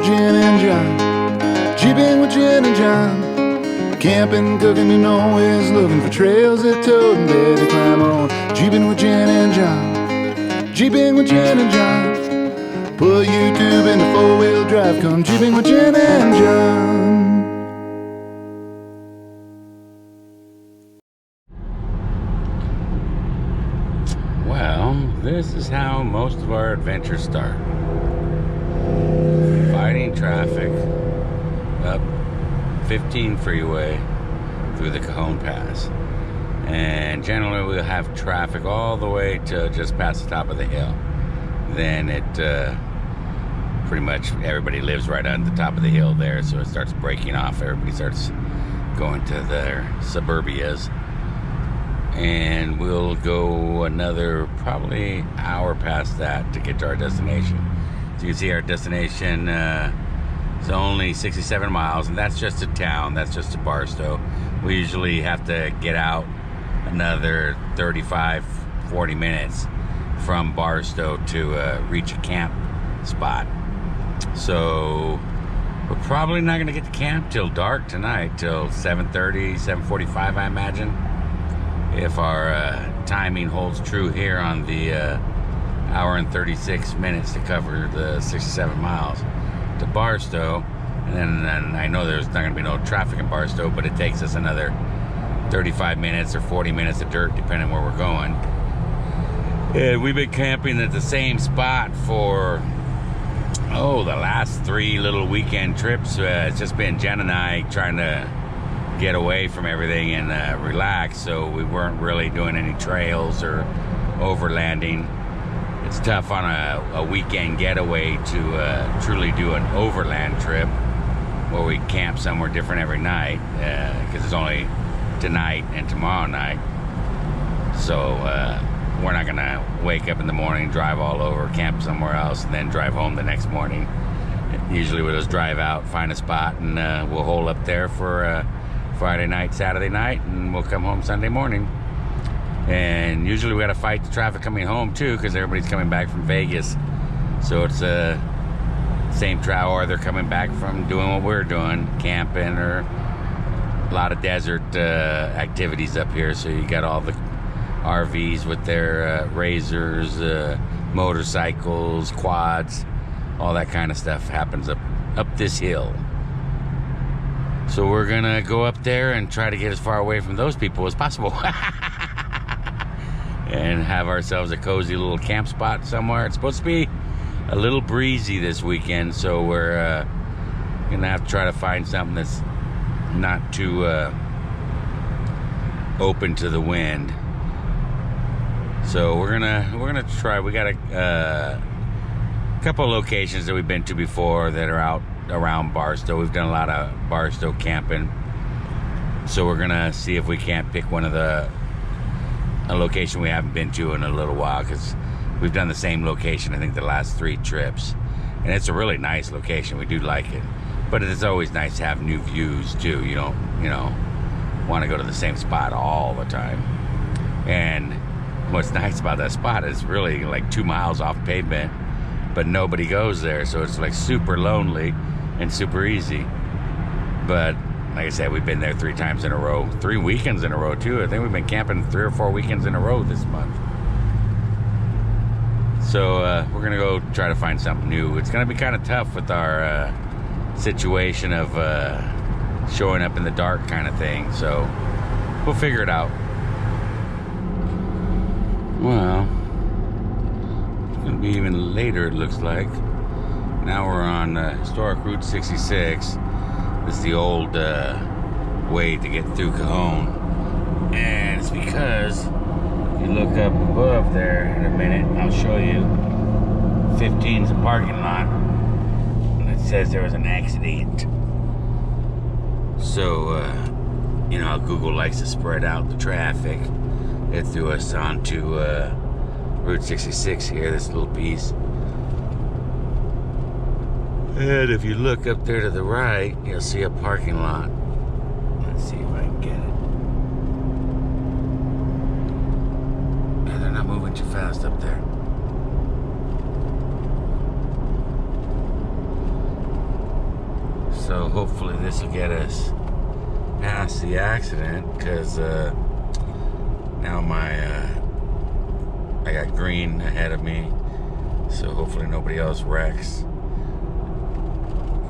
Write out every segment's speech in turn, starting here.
with Jen and John. Jeeping with Jen and John. Camping, cooking, and always looking for trails that toad and bear to climb on. Jeeping with Jen and John. Jeeping with Jen and John. Put YouTube in the four-wheel drive. Come jeeping with Jen and John. Well, this is how most of our adventures start. Fighting traffic up 15 freeway through the Cajon Pass. And generally we'll have traffic all the way to just past the top of the hill. Then it pretty much everybody lives right on the top of the hill there, so it starts breaking off. Everybody starts going to their suburbias. And we'll go another probably hour past that to get to our destination. So you can see our destination is only 67 miles, and that's just to town. That's just to Barstow. We usually have to get out another 35-40 minutes from Barstow to reach a camp spot. So we're probably not going to get to camp till dark tonight, till 7:30, 7:45, I imagine. If our timing holds true here on the hour and 36 minutes to cover the 67 miles to Barstow. And then I know there's not going to be no traffic in Barstow, but it takes us another 35 minutes or 40 minutes of dirt, depending where we're going. And we've been camping at the same spot for, the last 3 little weekend trips. It's just been Jen and I trying to get away from everything and relax, so we weren't really doing any trails or overlanding. It's tough on a weekend getaway to truly do an overland trip where we camp somewhere different every night, because it's only tonight and tomorrow night. So we're not gonna wake up in the morning, drive all over, camp somewhere else, and then drive home the next morning. Usually we'll just drive out, find a spot, and we'll hole up there for Friday night, Saturday night, and we'll come home Sunday morning. And usually we gotta fight the traffic coming home too, because everybody's coming back from Vegas, so it's same travel, or they're coming back from doing what we're doing, camping, or a lot of desert activities up here. So you got all the RVs with their razors, motorcycles, quads, all that kind of stuff happens up this hill. So we're gonna go up there and try to get as far away from those people as possible. And have ourselves a cozy little camp spot somewhere. It's supposed to be a little breezy this weekend, so we're gonna have to try to find something that's not too open to the wind. So we're gonna try. We got a couple of locations that we've been to before that are out around Barstow. We've done a lot of Barstow camping, so we're gonna see if we can't pick a location we haven't been to in a little while, because we've done the same location I think the last 3 trips, and it's a really nice location. We do like it, but it's always nice to have new views too. You don't want to go to the same spot all the time. And what's nice about that spot is really like 2 miles off pavement, but nobody goes there, so it's like super lonely and super easy. But like I said, we've been there 3 times in a row, 3 weekends in a row too. I think we've been camping 3 or 4 weekends in a row this month. So we're gonna go try to find something new. It's gonna be kind of tough with our situation of showing up in the dark kind of thing, so we'll figure it out. Well, it's gonna be even later, it looks like. Now we're on historic Route 66. This is the old way to get through Cajon, and it's because if you look up above there in a minute, I'll show you. 15's a parking lot, and it says there was an accident. So how Google likes to spread out the traffic. It threw us onto Route 66 here, this little piece. And if you look up there to the right, you'll see a parking lot. Let's see if I can get it. Yeah, they're not moving too fast up there. So hopefully this will get us past the accident, because now I got green ahead of me, so hopefully nobody else wrecks,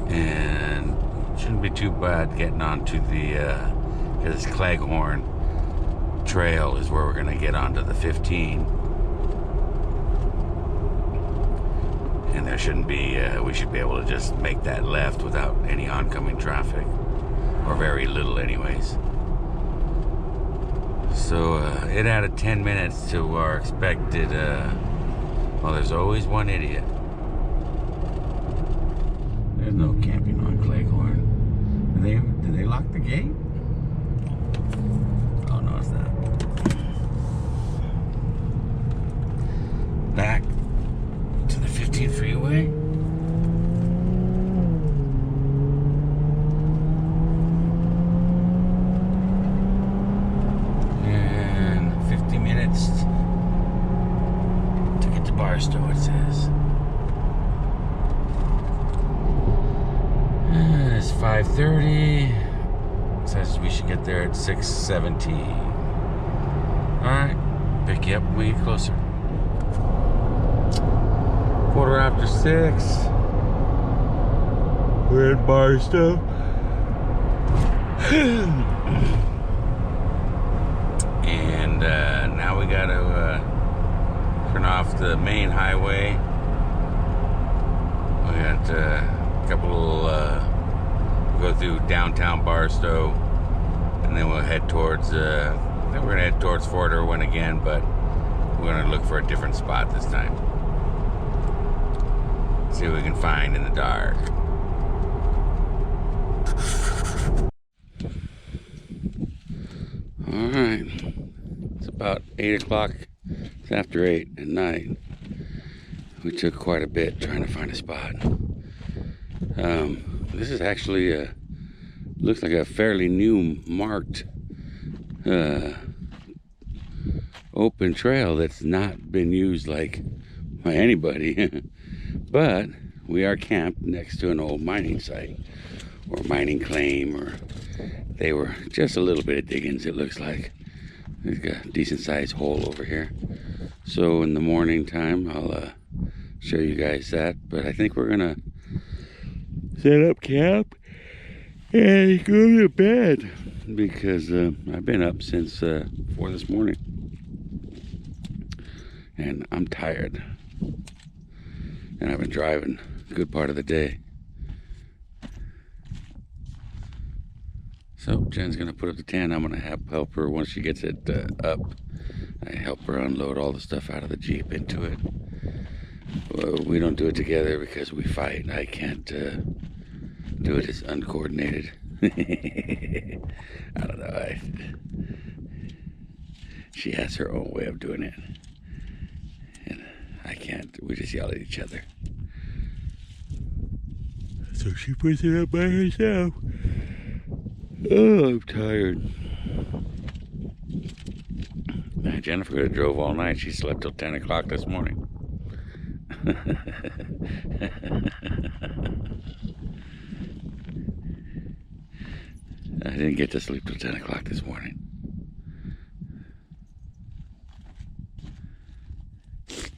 and shouldn't be too bad getting onto the this Cleghorn Trail is where we're gonna get onto the 15, and there shouldn't be we should be able to just make that left without any oncoming traffic, or very little anyways. So it added 10 minutes to our expected, well, there's always one idiot. There's no camping on Cleghorn. Did they lock the gate? Oh no, it's not. Back to the 15 freeway. To get to Barstow, it says. It's 5:30. It says we should get there at 6:17. Alright, pick you up when we get closer. 6:15. We're in Barstow. And now we gotta turn off the main highway. We got a couple go through downtown Barstow, and then we'll head towards then we're gonna head towards Fort Irwin again, but we're gonna look for a different spot this time. See what we can find in the dark. Alright, it's about 8 o'clock. It's after 8 at night. We took quite a bit trying to find a spot. This is actually looks like a fairly new marked open trail that's not been used like by anybody. But we are camped next to an old mining site, or mining claim, or they were just a little bit of diggings, it looks like. There's got a decent sized hole over here. So in the morning time, I'll show you guys that. But I think we're gonna set up camp and go to bed, because I've been up since 4 this morning, and I'm tired, and I've been driving a good part of the day. So Jen's gonna put up the tent. I'm gonna help her once she gets it up. I help her unload all the stuff out of the Jeep into it. Well, we don't do it together because we fight. I can't do it as uncoordinated. I don't know. She has her own way of doing it, and I can't. We just yell at each other. So she puts it up by herself. Oh, I'm tired. Jennifer could have drove all night. She slept till 10 o'clock this morning. I didn't get to sleep till 10 o'clock this morning.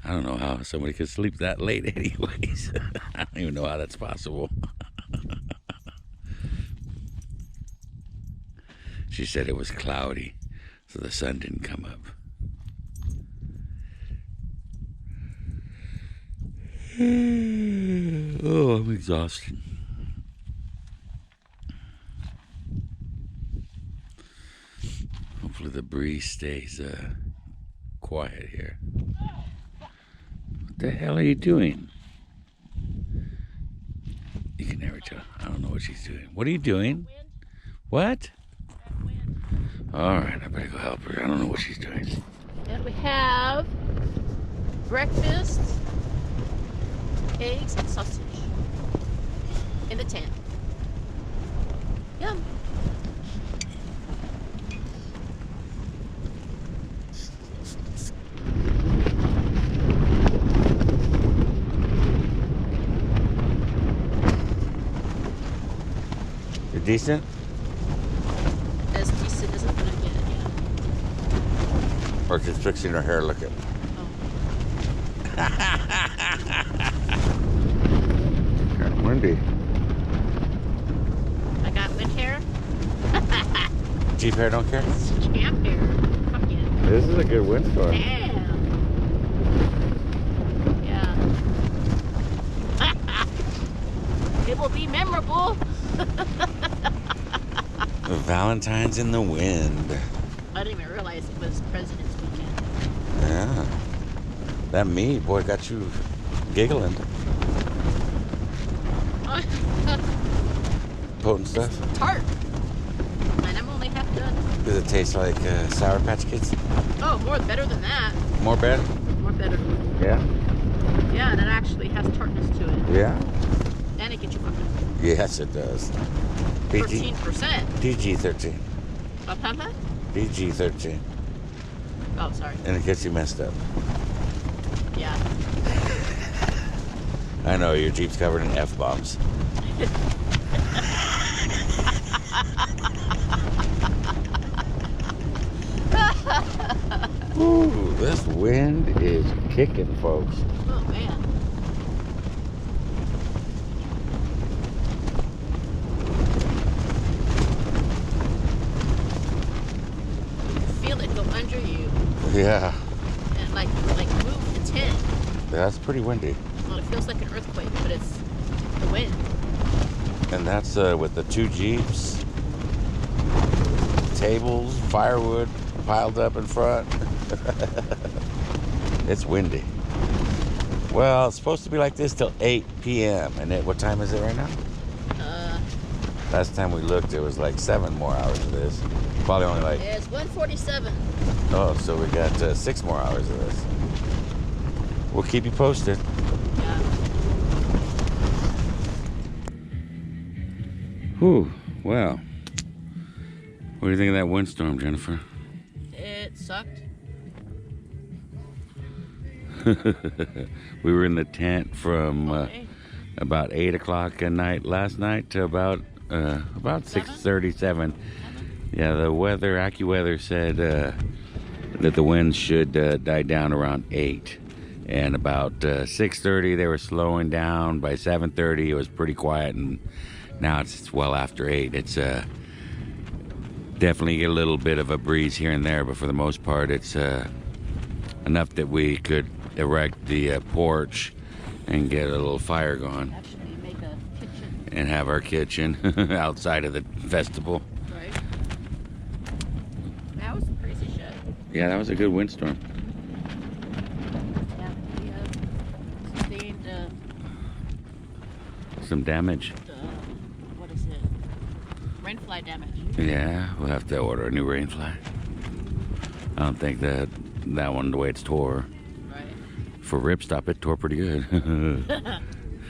I don't know how somebody could sleep that late anyways. I don't even know how that's possible. She said it was cloudy, so the sun didn't come up. Oh, I'm exhausted. Hopefully the breeze stays quiet here. What the hell are you doing? You can never tell. I don't know what she's doing. What are you doing? What? Alright, I better go help her. I don't know what she's doing. And we have breakfast, eggs and sausage in the tent. Yum. it decent? As decent as it's gonna get, yeah. Or just fixing her hair looking? Oh. Kind of windy. I got wind hair. Jeep hair don't care? It's champ hair. Fuck yeah. This is a good windstorm. Damn. Yeah. It will be memorable. Valentines in the wind. I didn't even realize it was President's Weekend. Yeah. That meat, boy, got you giggling. Potent stuff. It's tart. And I'm only half done. Does it taste like Sour Patch Kids? Oh, better than that. More better? More better. Yeah. Yeah, and it actually has tartness to it. Yeah. And it gets you fucked up. Yes, it does. 13%. PG-13. What, Pampa? PG-13. Oh, sorry. And it gets you messed up. Yeah. I know, your Jeep's covered in F-bombs. Ooh, this wind is kicking, folks. Oh, man. Feel it go under you Yeah, and like move the tent. that's pretty windy. Well, it feels like an earthquake, but it's the wind. And that's with the 2 Jeeps, tables, firewood piled up in front. It's windy. Well, it's supposed to be like this till 8 p.m. And what time is it right now? Last time we looked, it was like 7 more hours of this. Probably only like... It's 1:47. Oh, so we got 6 more hours of this. We'll keep you posted. Yeah. Whew, well. What do you think of that windstorm, Jennifer? It sucked. We were in the tent from Okay. about 8 o'clock at night last night to about 6:37. Yeah, the weather, AccuWeather said that the winds should die down around 8. And about 6:30 they were slowing down. By 7:30 it was pretty quiet, and now it's well after 8. It's definitely get a little bit of a breeze here and there, but for the most part it's enough that we could erect the porch and get a little fire going Actually, make a kitchen. and have our kitchen outside of the festival. Right. That was some crazy shit. Yeah, that was a good windstorm. Yeah, we sustained Some damage. what is it? Rainfly damage. Yeah, we'll have to order a new rainfly. I don't think that one, the way it's tore, Right. for ripstop, it tore pretty good. Wow,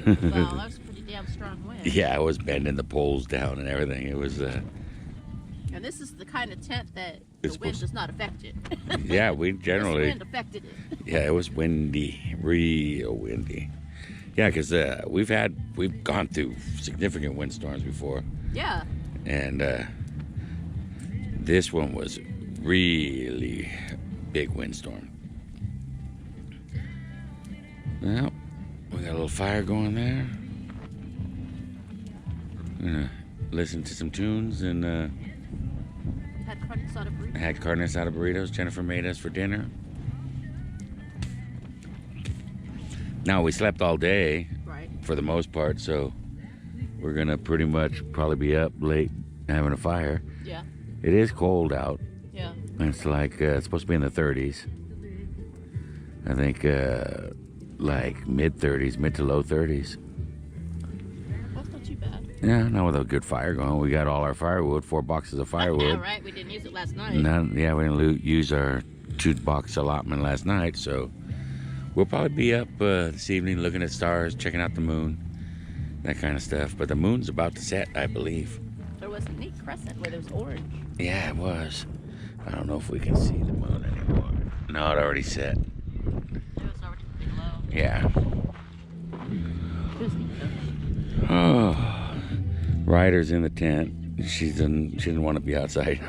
that was a pretty damn strong wind. Yeah, it was bending the poles down and everything. It was, And this is the kind of tent that the It's wind supposed- does not affect it. yeah, we This generally, wind affected it. yeah, it was windy, real windy. Yeah, because we've gone through significant windstorms before. Yeah. And this one was really big windstorm. Well, we got a little fire going there. We're gonna listen to some tunes and Had carne asada burrito. had carne asada burritos Jennifer made us for dinner. Now, we slept all day Right. for the most part, so we're gonna pretty much probably be up late having a fire. Yeah. It is cold out. Yeah. It's like it's supposed to be in the 30s. I think like mid 30s, mid to low 30s. That's not too bad. Yeah, not with a good fire going. We got all our firewood, 4 boxes of Yeah, firewood. right. We didn't use it last night. Yeah, we didn't use our 2-box allotment last night, so we'll probably be up this evening looking at stars, checking out the moon, that kind of stuff. But the moon's about to set, I believe. There was a neat crescent where there was orange. Yeah, it was. I don't know if we can see the moon anymore. No, it already set. It was already pretty low. Yeah. It was neat though. Oh, Ryder's in the tent. She didn't want to be outside.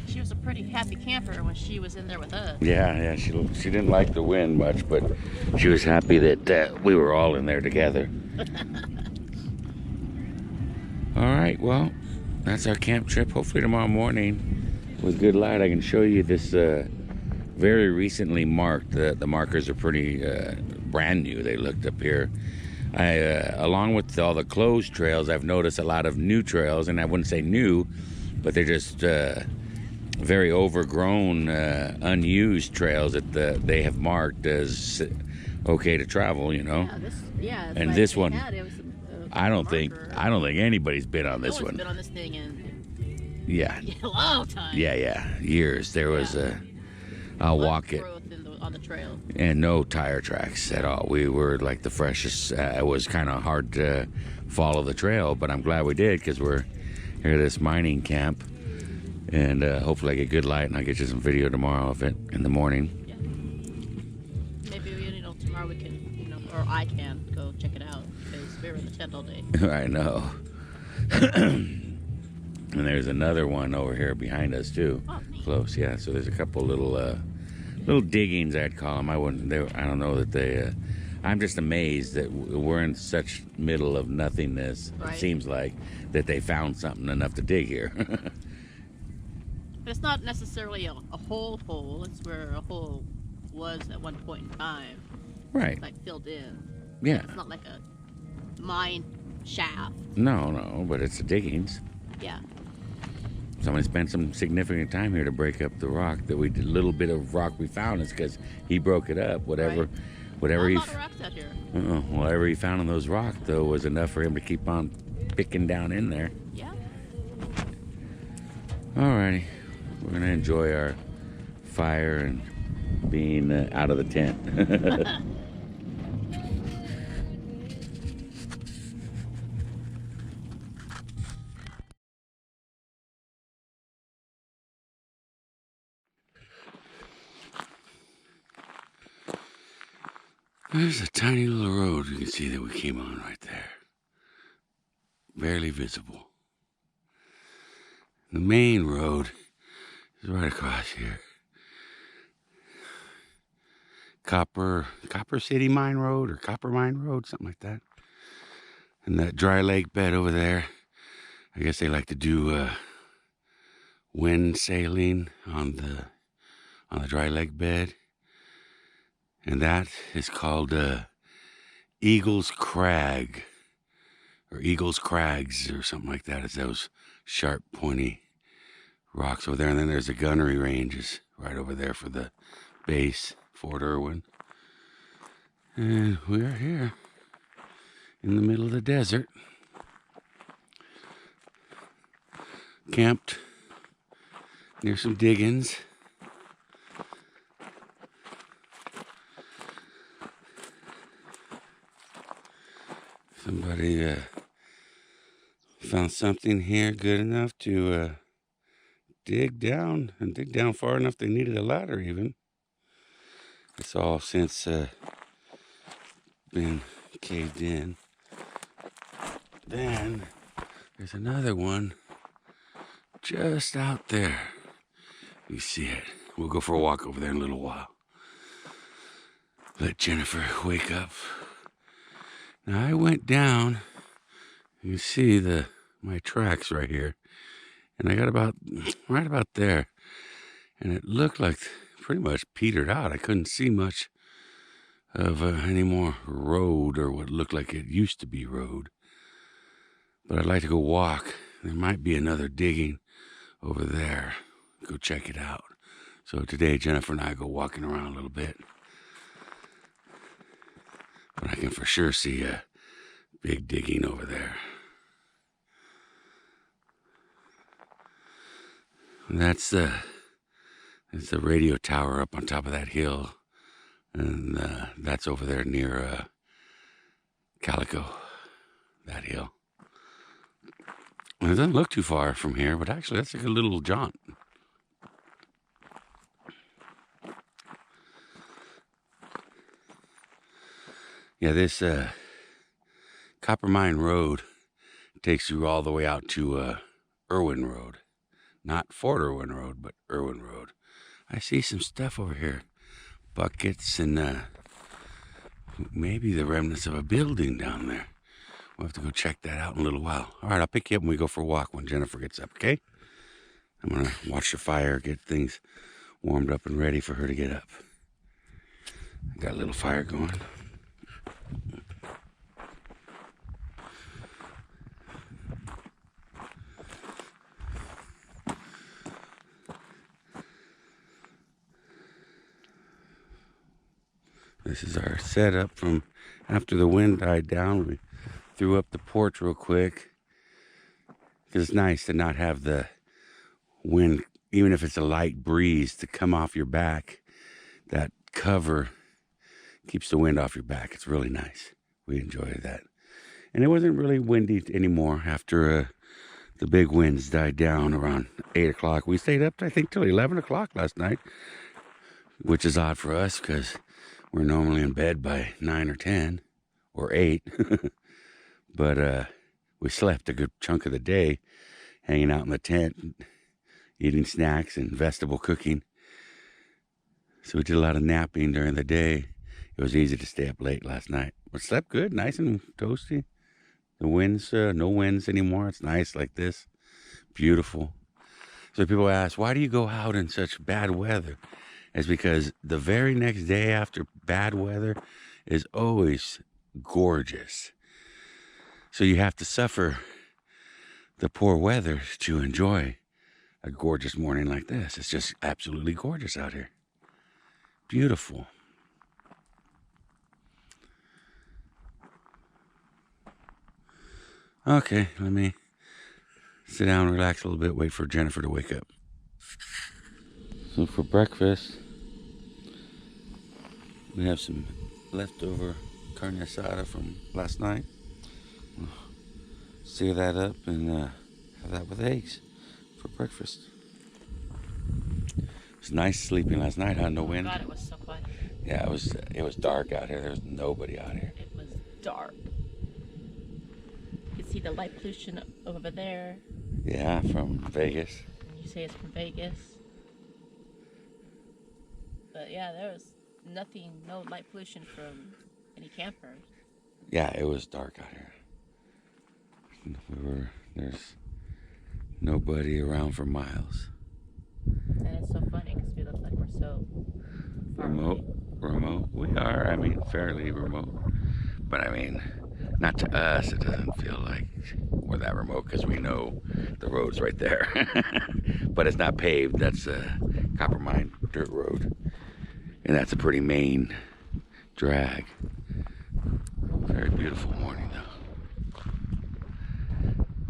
She was a pretty happy camper when she was in there with us. Yeah. She didn't like the wind much, but she was happy that we were all in there together. All right, well, that's our camp trip. Hopefully tomorrow morning, with good light, I can show you this very recently marked. The markers are pretty brand new. They looked up here. Along with all the closed trails, I've noticed a lot of new trails, and I wouldn't say new, but they're just very overgrown, unused trails that they have marked as okay to travel. You know. And this one, I don't think anybody's been on this one. Been on this thing in a long time. Yeah, years. There was I'll walk it. On the trail. And no tire tracks at all. We were like the freshest. It was kind of hard to follow the trail, but I'm glad we did because we're here at this mining camp. And hopefully I get good light and I'll get you some video tomorrow of it in the morning. Yeah. Maybe, tomorrow we can, or I can go check it out because we were in the tent all day. I know. And there's another one over here behind us too. Oh, neat. Close, yeah. So there's a couple little diggings, I'd call them. I don't know that they. I'm just amazed that we're in such middle of nothingness. Right. It seems like that they found something enough to dig here. But it's not necessarily a hole. It's where a hole was at one point in time. Right. Like filled in. Yeah. It's not like a mine shaft. No, but it's the diggings. Yeah. Somebody spent some significant time here to break up the rock. Little bit of rock we found is because he broke it up. Whatever A lot of rocks out here. Whatever he found in those rocks, though, was enough for him to keep on picking down in there. Yeah. Alrighty, we're gonna enjoy our fire and being out of the tent. There's a tiny little road you can see that we came on right there. Barely visible. The main road is right across here. Copper City Mine Road or Copper Mine Road, something like that. And that dry lake bed over there, I guess they like to do wind sailing on the dry lake bed. And that is called Eagle's Crag, or Eagle's Crags, or something like that. It's those sharp, pointy rocks over there. And then there's the gunnery ranges right over there for the base, Fort Irwin. And we are here in the middle of the desert, camped near some diggings. Somebody found something here good enough to dig down far enough they needed a ladder even. It's all since been caved in. Then there's another one just out there. You see it. We'll go for a walk over there in a little while. Let Jennifer wake up. Now I went down, you see my tracks right here, and I got right about there, and it looked like pretty much petered out. I couldn't see much of any more road or what looked like it used to be road, but I'd like to go walk. There might be another digging over there. Go check it out. So today Jennifer and I go walking around a little bit. But I can for sure see a big digging over there. That's the radio tower up on top of that hill. And that's over there near Calico, that hill. And it doesn't look too far from here, but actually that's like a little jaunt. Yeah, this Copper Mine Road takes you all the way out to Irwin Road. Not Fort Irwin Road, but Irwin Road. I see some stuff over here. Buckets and maybe the remnants of a building down there. We'll have to go check that out in a little while. All right, I'll pick you up when we go for a walk when Jennifer gets up, okay? I'm going to watch the fire, get things warmed up and ready for her to get up. Got a little fire going. This is our setup from after the wind died down. We threw up the porch real quick. It's nice to not have the wind, even if it's a light breeze, to come off your back. That cover keeps the wind off your back. It's really nice. We enjoy that. And it wasn't really windy anymore after the big winds died down around 8 o'clock. We stayed up, I think, till 11 o'clock last night, which is odd for us because we're normally in bed by 9 or 10 or 8. But we slept a good chunk of the day hanging out in the tent, eating snacks and vegetable cooking. So we did a lot of napping during the day. It was easy to stay up late last night. But slept good, nice and toasty. The winds, no winds anymore. It's nice like this. Beautiful. So people ask, why do you go out in such bad weather? It's because the very next day after bad weather is always gorgeous. So you have to suffer the poor weather to enjoy a gorgeous morning like this. It's just absolutely gorgeous out here. Beautiful. Okay, let me sit down, relax a little bit, wait for Jennifer to wake up. So for breakfast, we have some leftover carne asada from last night. Sear that up and have that with eggs for breakfast. It was nice sleeping last night, huh? No wind. Oh God, it was so quiet. Yeah, it was dark out here. There was nobody out here. It was dark. You can see the light pollution over there. Yeah, from Vegas. You say it's from Vegas. But yeah, there was nothing, no light pollution from any campers. Yeah, it was dark out here. There's nobody around for miles. And it's so funny because we look like we're so far away. Remote. We are, I mean, fairly remote. But I mean, not to us, it doesn't feel like we're that remote because we know the road's right there. But it's not paved. That's a copper mine dirt road. And that's a pretty main drag. Very beautiful morning though.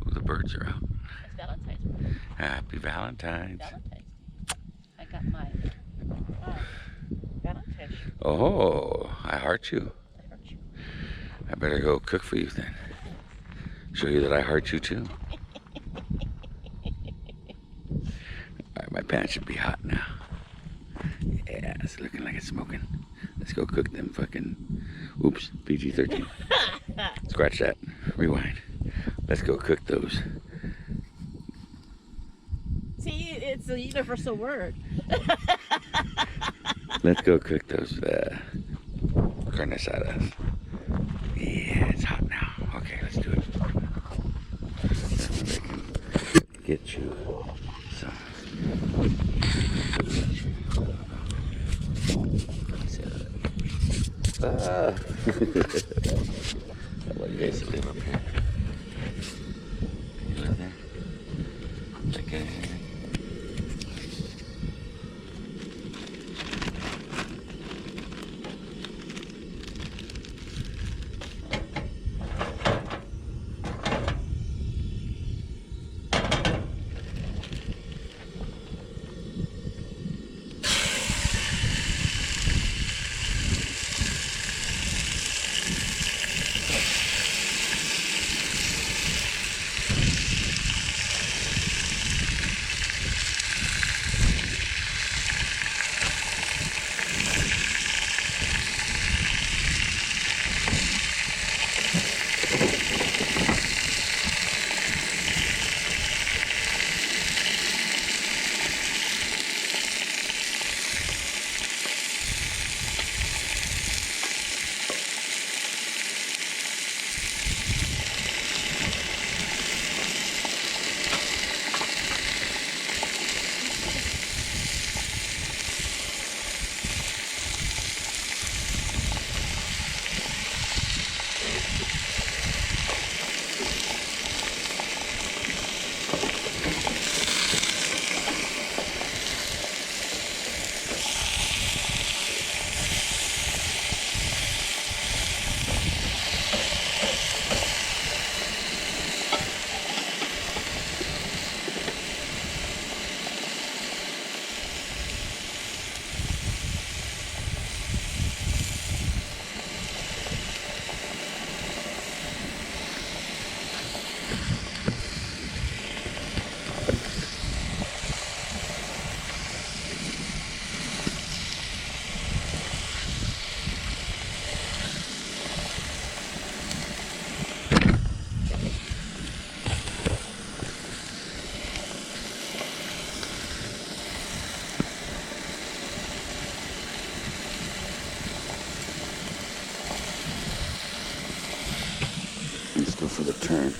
Ooh, the birds are out. It's Valentine's. Happy Valentines. Valentine's. I got my Valentine's. Oh, I heart you. I heard you. I better go cook for you then. Show you that I heart you too. Alright, my pan should be hot now. Yeah, it's looking like it's smoking. Let's go cook them fucking... Oops, PG-13. Scratch that. Rewind. Let's go cook those. See, it's a universal word. Let's go cook those carne asadas. Yeah, it's hot now. Okay, let's do it. So I can get you some. I want you guys to live up here. You live there? Okay. the turn.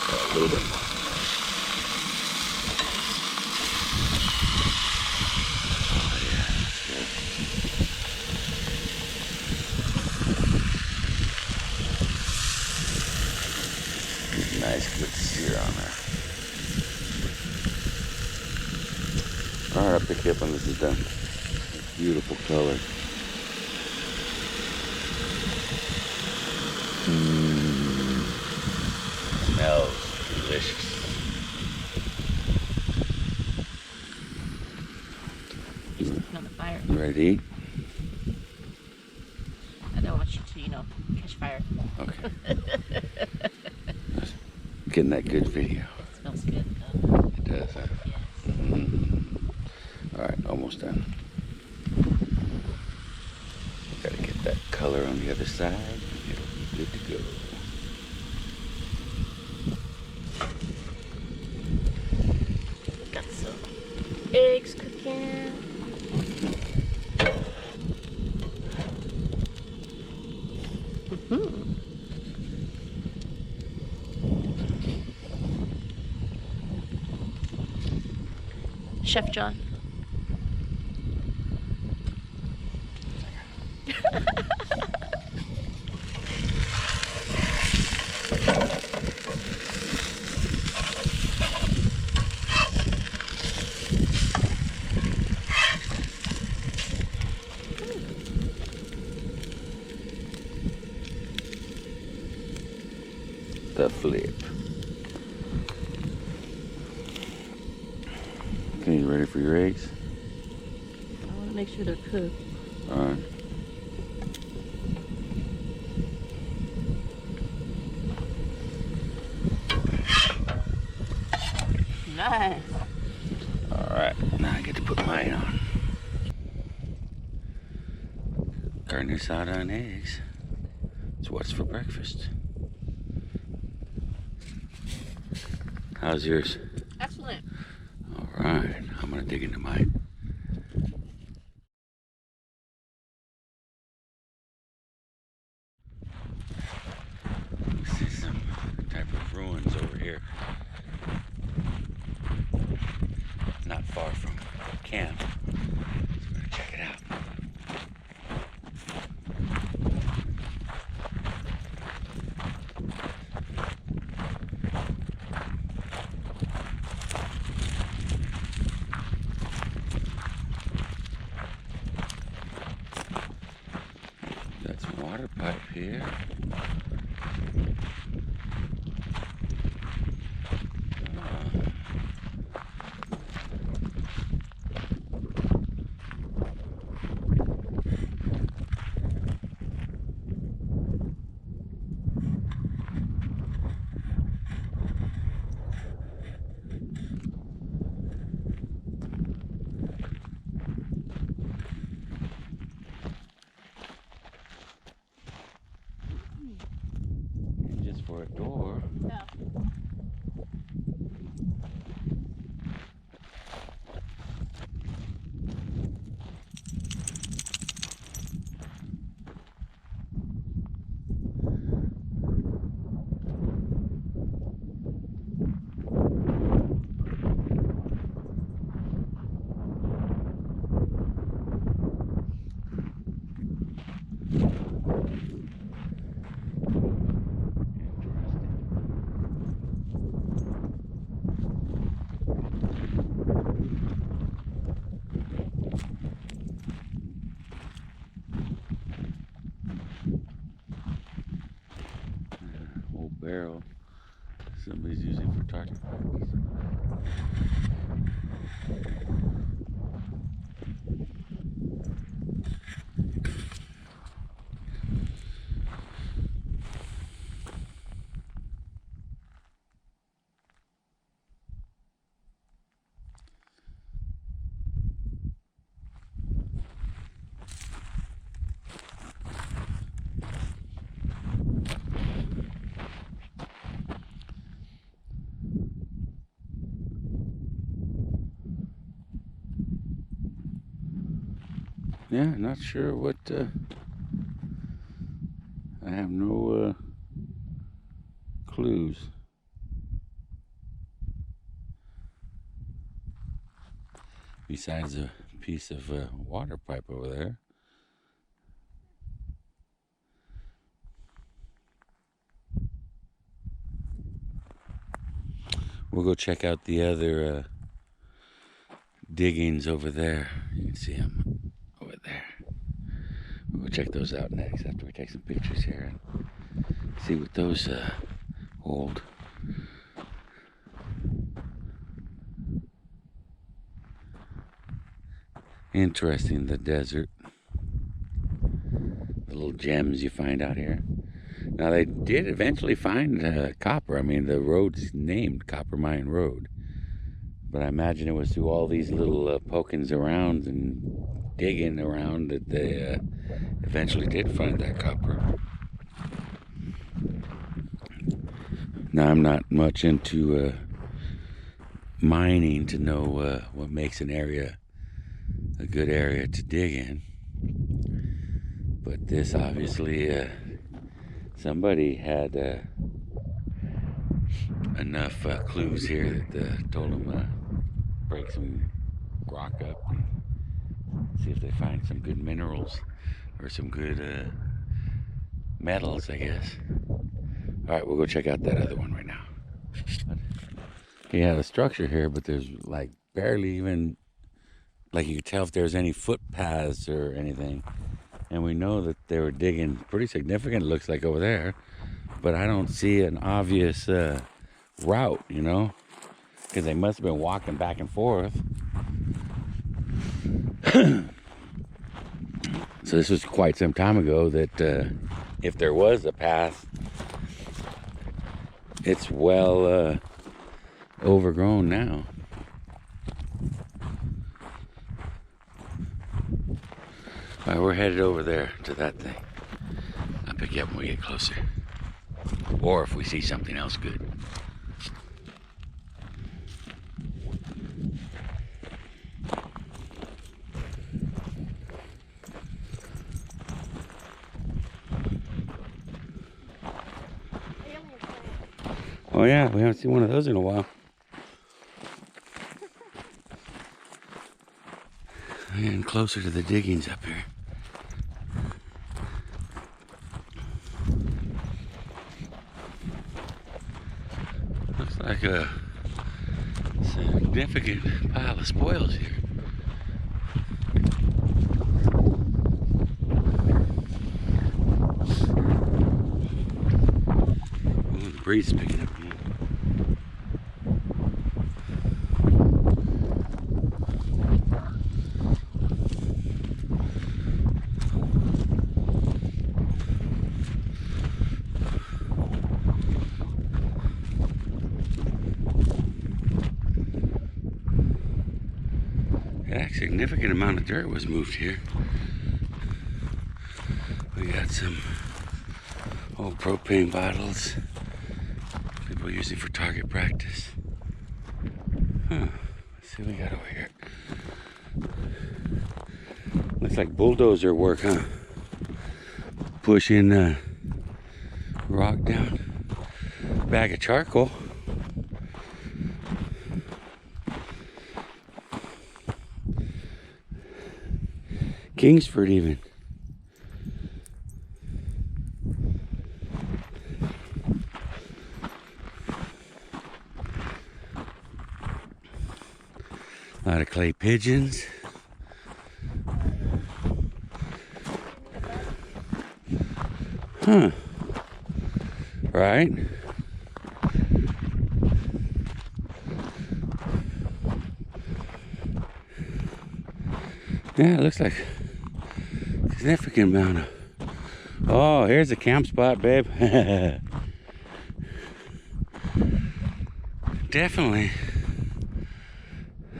A little bit more. Oh yeah, that's good. Nice, good sear on there. Alright, I'll pick you up when this is done. Beautiful color. Smells delicious. He's looking on the fire. You ready to eat? I don't want you to, catch fire. Okay. Getting that good video. It smells good, though. It does, huh? Yes. Alright, almost done. Gotta get that color on the other side. It'll be good to go. Got some eggs cooking. Chef John. The flip. Okay, you ready for your eggs? I want to make sure they're cooked. Alright. Nice. Alright, now I get to put mine on. Carne asada and eggs. It's what's for breakfast. How's yours? Excellent. Alright, I'm gonna dig into mine. I see some type of ruins over here. Not far from camp. So we're gonna check it out. Got some water pipe here. Just for a door. Yeah. Old barrel somebody's using for target practice. Yeah, not sure what have no clues. Besides a piece of water pipe over there. We'll go check out the other diggings over there. You can see them over there. We'll go check those out next after we take some pictures here and see what those hold. Interesting, the desert. The little gems you find out here. Now, they did eventually find copper. I mean, the road's named Copper Mine Road. But I imagine it was through all these little pokings around and digging around that they eventually did find that copper. Now, I'm not much into mining to know what makes an area a good area to dig in. But this obviously, somebody had enough clues here that told them break some rock up and see if they find some good minerals or some good metals, I guess. All right, we'll go check out that other one right now. He had a structure here, but there's like barely even, like you could tell if there's any footpaths or anything. And we know that they were digging pretty significant, it looks like over there. But I don't see an obvious route, you know? Because they must have been walking back and forth. So this was quite some time ago that if there was a path, it's well overgrown now. All right, we're headed over there to that thing. I'll pick you up when we get closer. Or if we see something else good. Oh yeah, we haven't seen one of those in a while. And closer to the diggings up here. Looks like a significant pile of spoils here. Ooh, the breeze is picking up again. A significant amount of dirt was moved here. We got some old propane bottles people using for target practice. Let's see what we got over here. Looks like bulldozer work, huh? Pushing rock down. Bag of charcoal. Kingsford even. A lot of clay pigeons. Huh. Right? Yeah, it looks like a significant amount of... Oh, here's a camp spot, babe. Definitely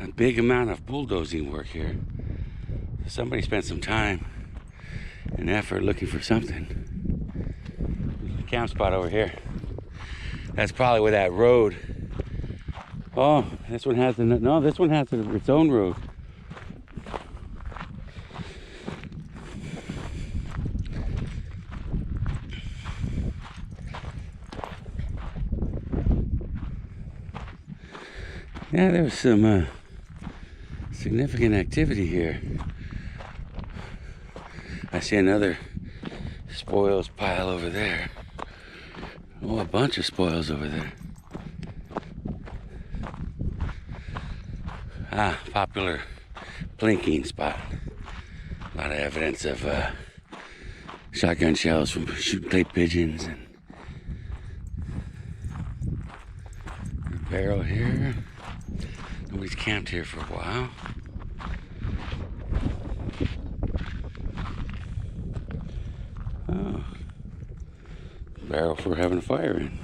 a big amount of bulldozing work here. Somebody spent some time and effort looking for something. Camp spot over here. That's probably where that road. Oh, this one has no. This one has its own road. Yeah, there was some significant activity here. I see another spoils pile over there. Oh, a bunch of spoils over there. Ah, popular plinking spot. A lot of evidence of shotgun shells from shooting clay pigeons and a barrel here. Nobody's camped here for a while. Oh, barrel for having a fire in.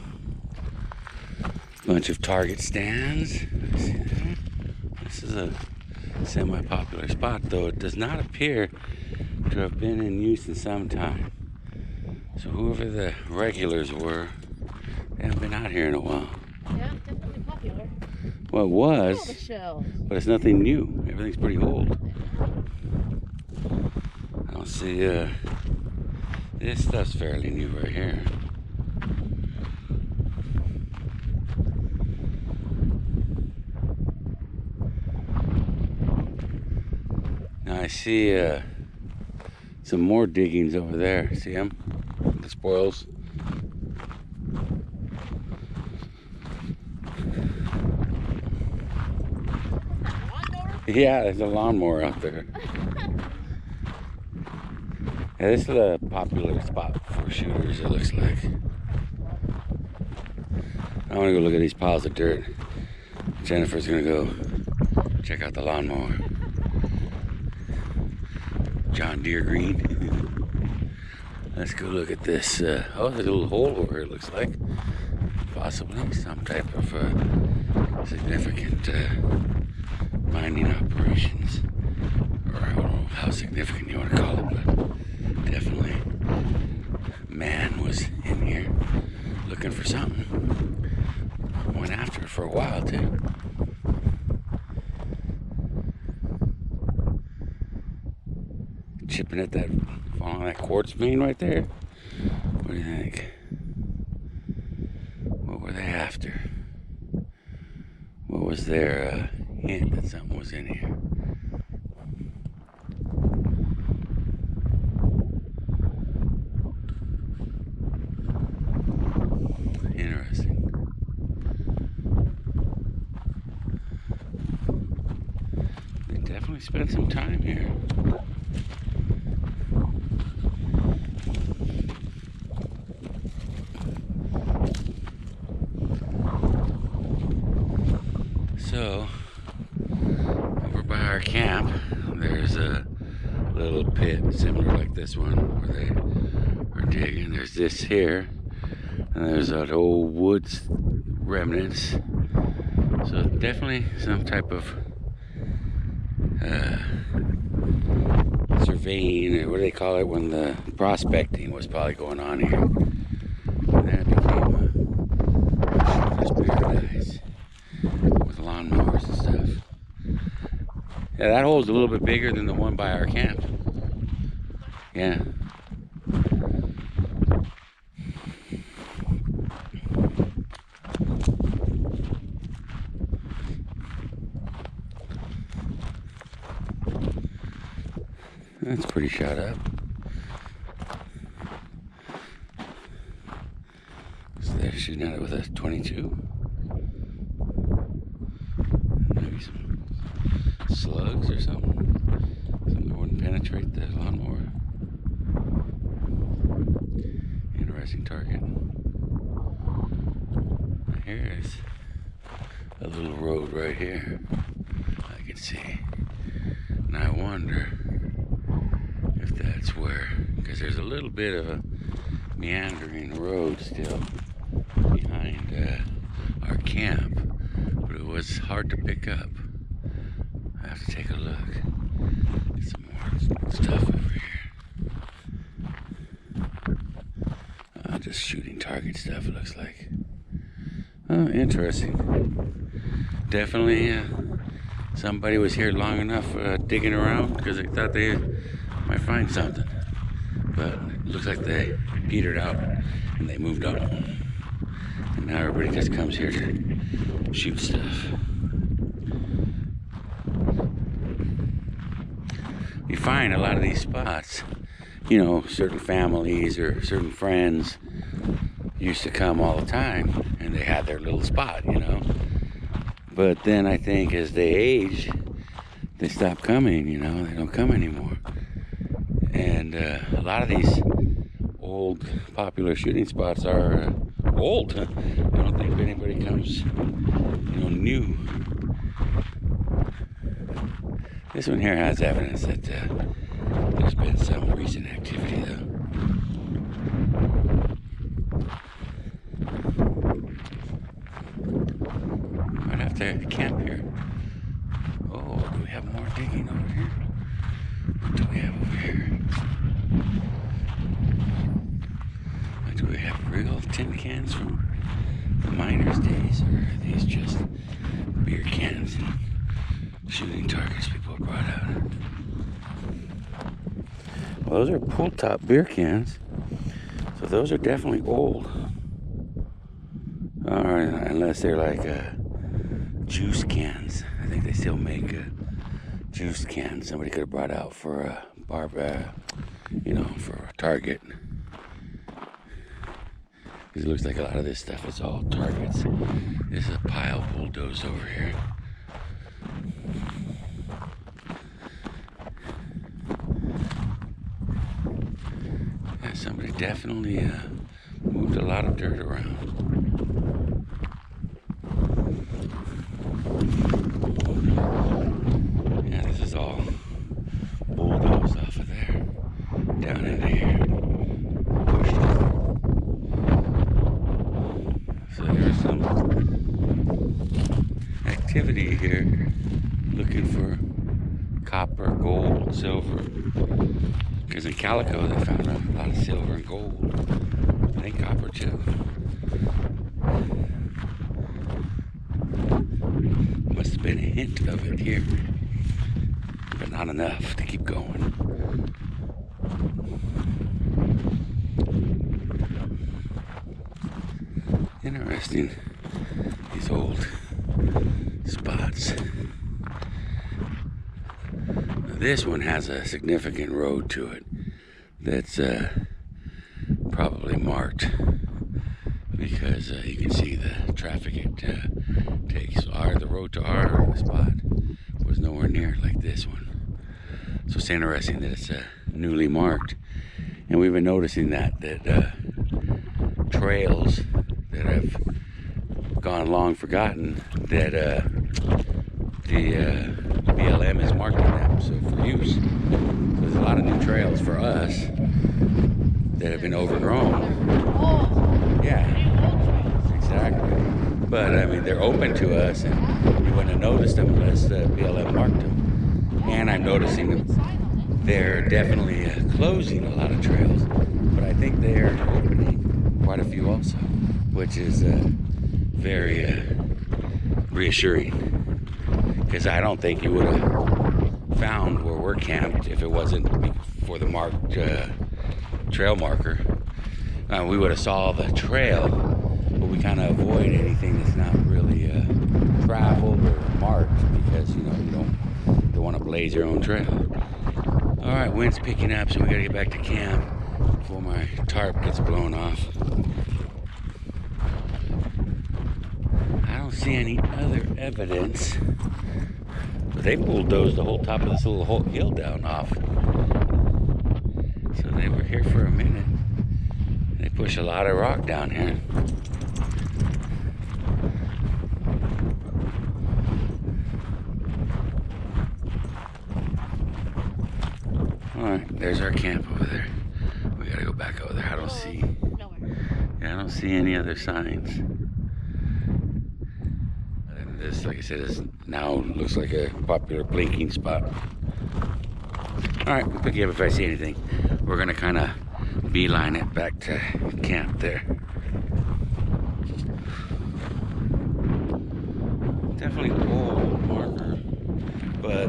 Bunch of target stands. See that? This is a semi-popular spot, though it does not appear to have been in use in some time. So whoever the regulars were, they haven't been out here in a while. Yeah, definitely popular. Well, it Oh, the was, shells. but it's nothing new. Everything's pretty old. I don't see, this stuff's fairly new right here. Now I see, some more diggings over there. See them? The spoils. Yeah, there's a lawnmower out there. Yeah, this is a popular spot for shooters, it looks like. I want to go look at these piles of dirt. Jennifer's gonna go check out the lawnmower. John Deere green. Let's go look at this. Oh, there's a little hole over here, it looks like. Possibly some type of significant mining operations. Or I don't know how significant you want to call it, but definitely man was in here looking for something. Went after it for a while, too. Chipping at that, following that quartz vein right there. What do you think? What were they after? What was their hint that something was in here? Interesting. They definitely spent some time here. So, over by our camp, there's a little pit similar like this one where they are digging. There's this here, and there's that old woods remnants. So definitely some type of surveying, or what do they call it, when the prospecting was probably going on here. And then it became a shooter's paradise. With lawnmowers and stuff. Yeah, that hole's a little bit bigger than the one by our camp. Yeah. That's pretty shot up. So they're shooting at it with a 22. Maybe some slugs or something. Something that wouldn't penetrate the lawnmower. Interesting target. Here's a little road right here. I can see. And I wonder if that's where, because there's a little bit of a meandering road still behind our camp. But it was hard to pick up. I have to take a look. Some more stuff over here. Just shooting target stuff, it looks like. Oh, interesting. Definitely somebody was here long enough digging around because they thought they might find something. But it looks like they petered out and they moved on. And now everybody just comes here to shoot stuff. you find a lot of these spots, you know, certain families or certain friends used to come all the time, and they had their little spot, you know. But then I think as they age, they stop coming, you know, they don't come anymore. And a lot of these old popular shooting spots are old. I don't think anybody comes, you know, new. This one here has evidence that there's been some recent activity, though. Might have to camp here. Oh, do we have more digging over here? What do we have over here? Do we have real tin cans from the miners' days, or are these just beer cans and shooting targets people brought out? Well, those are pull-top beer cans, so those are definitely old. Unless they're like juice cans. I think they still make juice cans. Somebody could have brought out for a you know, for a target. Because it looks like a lot of this stuff is all targets. This is a pile bulldozed over here. Yeah, somebody definitely moved a lot of dirt around. Yeah, this is all bulldozed off of there, down into here, pushed over. So there's some activity here, looking for copper, gold, silver. Because in Calico they found a lot of silver and gold. I think copper too. Must have been a hint of it here, but not enough to keep going. Interesting, these old spots. Now, this one has a significant road to it that's probably marked, because you can see the traffic it takes. The road to our spot was nowhere near like this one. So it's interesting that it's newly marked, and we've been noticing that trails that have gone long forgotten, that the BLM is marking them so for use. So there's a lot of new trails for us that have been overgrown. Yeah, exactly. But I mean, they're open to us, and you wouldn't have noticed them unless the BLM marked them. And I'm noticing them. They're definitely closing a lot of trails, but I think they're opening quite a few also, which is very reassuring, because I don't think you would have found where we're camped if it wasn't for the marked trail marker. We would have saw the trail, but we kind of avoid anything that's not really traveled or marked, because you know you don't want to blaze your own trail. All right, wind's picking up, so we gotta get back to camp before my tarp gets blown off. I don't see any other evidence, but they bulldozed the whole top of this little hill down off. So they were here for a minute. They push a lot of rock down here. Alright, there's our camp over there. We gotta go back over there. I don't see any other signs. And this, like I said, is now looks like a popular blinking spot. Alright, we'll pick you up if I see anything. We're gonna kinda beeline it back to camp there. Definitely old marker, but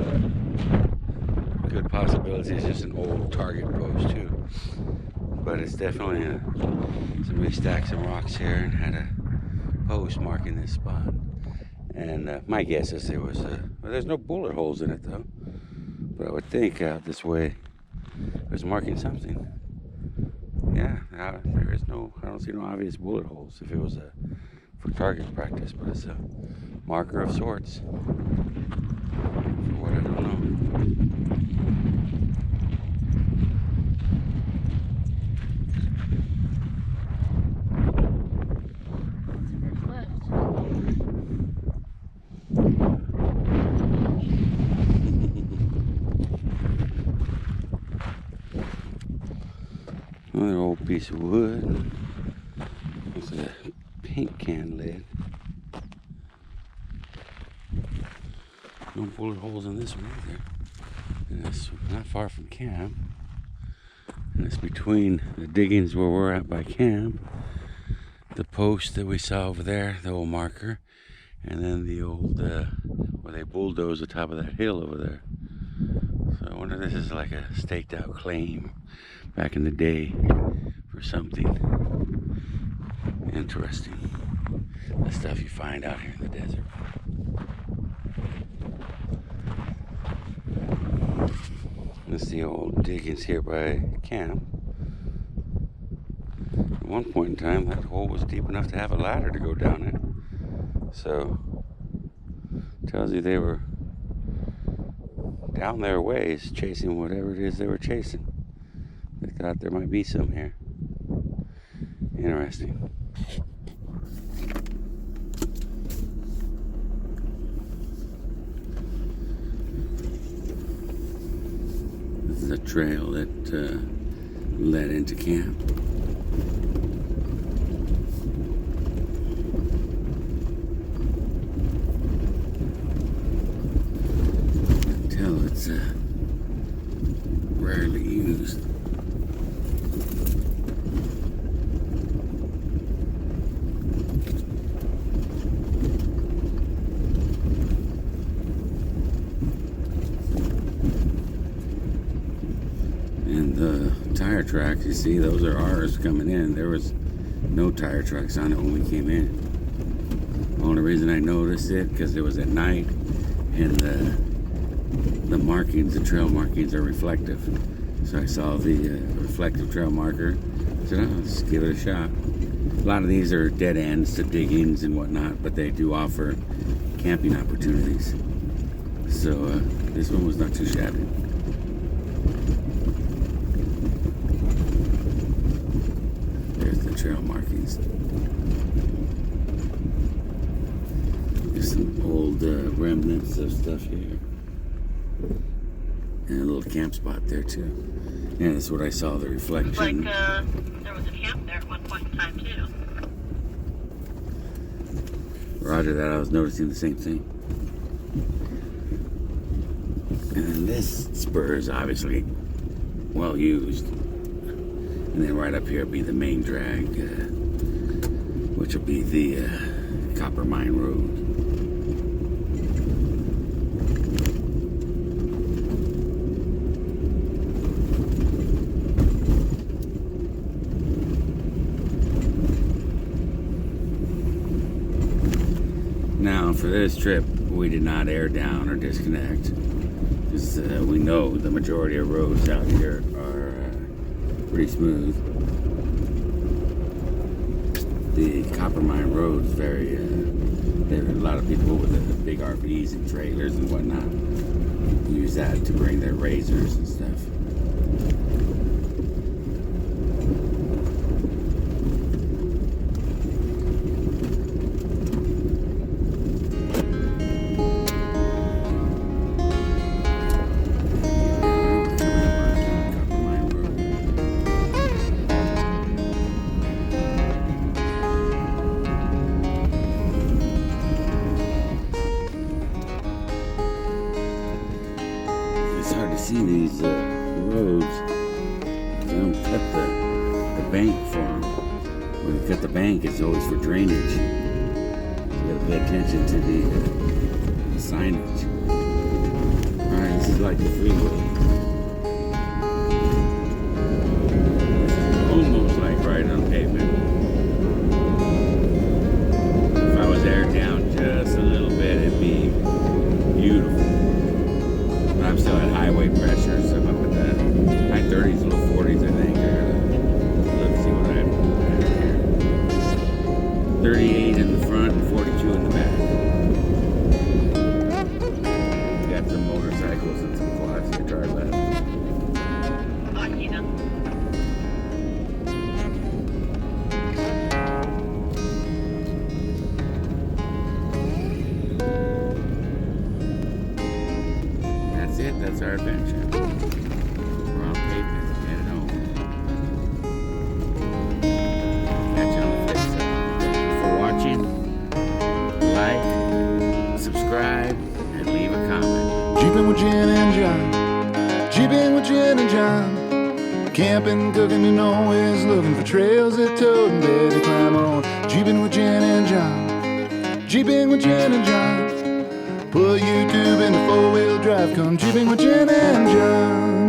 good possibility it's just an old target post too. But it's definitely somebody stacked some rocks here and had a post marking this spot. And my guess is there was well, there's no bullet holes in it though. But I would think out this way it was marking something. Yeah, there is no, I don't see no obvious bullet holes if it was for target practice, but it's a marker of sorts. For what I don't know. Another old piece of wood. It's a paint can lid. No bullet holes in this one either. And it's not far from camp. And it's between the diggings where we're at by camp, the post that we saw over there, the old marker, and then the old, where they bulldozed the top of that hill over there. So I wonder if this is like a staked out claim back in the day for something interesting. The stuff you find out here in the desert. This is the old diggings here by camp. At one point in time, that hole was deep enough to have a ladder to go down it. So, tells you they were down their ways chasing whatever it is they were chasing. They thought there might be some here. Interesting. This is a trail that led into camp. Until it's rarely used. And the tire tracks, you see, those are ours coming in. There was no tire tracks on it when we came in. The only reason I noticed it, because it was at night, and the markings, the trail markings are reflective. So I saw the reflective trail marker. I said, oh, let's give it a shot. A lot of these are dead ends to diggings and whatnot, but they do offer camping opportunities. So this one was not too shabby. There's the trail markings. There's some old remnants of stuff here. And a little camp spot there too. And that's what I saw, the reflection. Looks like there was a camp there at one point in time too. Roger that, I was noticing the same thing. And this spur is obviously well used. And then right up here will be the main drag, which will be the Copper Mine Road. Now, for this trip, we did not air down or disconnect, because we know the majority of roads out here are pretty smooth. The Copper Mine Road is very, there are a lot of people with big RVs and trailers and whatnot use that to bring their razors and stuff. It's hard to see these roads. They don't cut the bank for them. When they cut the bank, it's always for drainage. You gotta pay attention to the signage. Alright, this is like the freeway. Almost like right on pavement. If I was aired down just a little bit, it'd be beautiful. I'm still at highway right goes into the quads. You drive left. Máquina. That's it. That's our adventure. We're on pavement. Headed home. Catch you on the flip side. Thank you for watching. Like, subscribe, and leave a comment. Jeeping with Jen and John. Jeeping with Jen and John. Camping, cooking, and always looking for trails that toad and Betty climb on. Jeeping with Jen and John. Jeeping with Jen and John. Put YouTube in the four-wheel drive. Come jeeping with Jen and John.